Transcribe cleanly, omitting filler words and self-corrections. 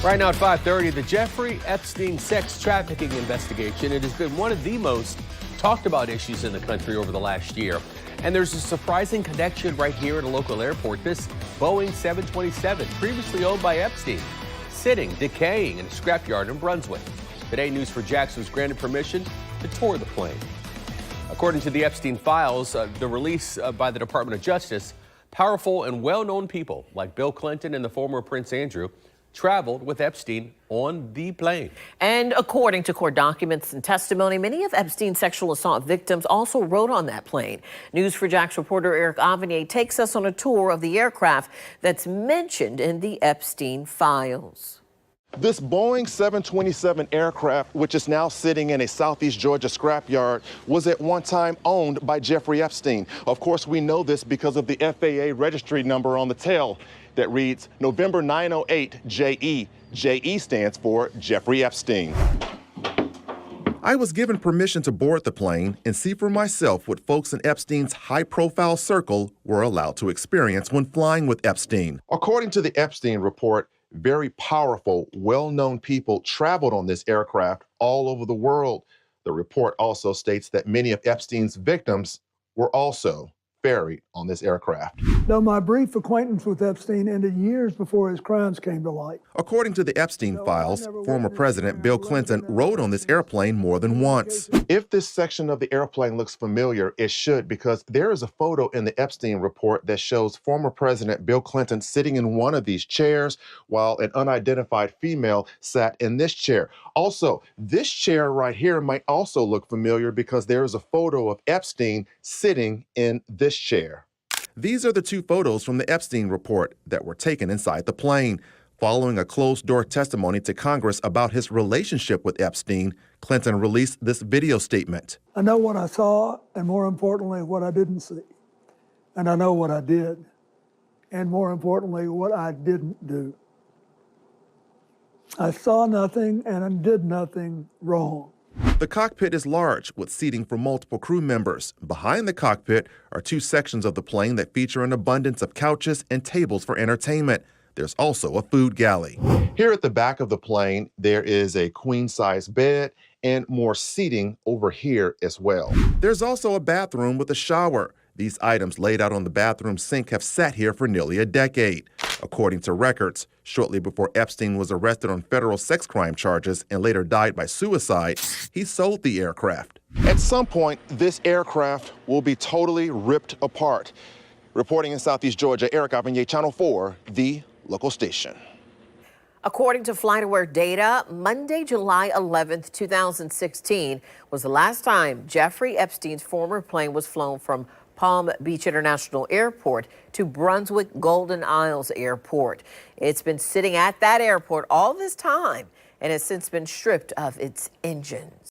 Right now at 5:30, the Jeffrey Epstein sex trafficking investigation. It has been one of the most talked about issues in the country over the last year. And there's a surprising connection right here at a local airport. This Boeing 727, previously owned by Epstein, sitting, decaying in a scrapyard in Brunswick. Today, News4Jax was granted permission to tour the plane. According to the Epstein files, the release by the Department of Justice, powerful and well-known people like Bill Clinton and the former Prince Andrew traveled with Epstein on the plane. And according to court documents and testimony, many of Epstein's sexual assault victims also rode on that plane. News4Jax reporter Eric Avanier takes us on a tour of the aircraft that's mentioned in the Epstein files. This Boeing 727 aircraft, which is now sitting in a Southeast Georgia scrapyard, was at one time owned by Jeffrey Epstein. Of course, we know this because of the FAA registry number on the tail that reads November 908 JE. JE stands for Jeffrey Epstein. I was given permission to board the plane and see for myself what folks in Epstein's high-profile circle were allowed to experience when flying with Epstein. According to the Epstein report, very powerful, well-known people traveled on this aircraft all over the world. The report also states that many of Epstein's victims were also ferried on this aircraft. Though my brief acquaintance with Epstein ended years before his crimes came to light. According to the Epstein files, former President Bill Clinton rode on this airplane more than once. If this section of the airplane looks familiar, it should, because there is a photo in the Epstein report that shows former President Bill Clinton sitting in one of these chairs while an unidentified female sat in this chair. Also, this chair right here might also look familiar because there is a photo of Epstein sitting in this chair. These are the two photos from the Epstein report that were taken inside the plane. Following a closed-door testimony to Congress about his relationship with Epstein, Clinton released this video statement. I know what I saw, and more importantly, what I didn't see. And I know what I did, and more importantly, what I didn't do. I saw nothing and I did nothing wrong. The cockpit is large, with seating for multiple crew members. Behind the cockpit are two sections of the plane that feature an abundance of couches and tables for entertainment. There's also a food galley. Here at the back of the plane, there is a queen-size bed and more seating over here as well. There's also a bathroom with a shower. These items laid out on the bathroom sink have sat here for nearly a decade. According to records, shortly before Epstein was arrested on federal sex crime charges and later died by suicide, he sold the aircraft. At some point, this aircraft will be totally ripped apart. Reporting in Southeast Georgia, Eric Avanier, Channel 4, the local station. According to FlightAware data, Monday, July 11th, 2016 was the last time Jeffrey Epstein's former plane was flown from Palm Beach International Airport to Brunswick Golden Isles Airport. It's been sitting at that airport all this time and has since been stripped of its engines.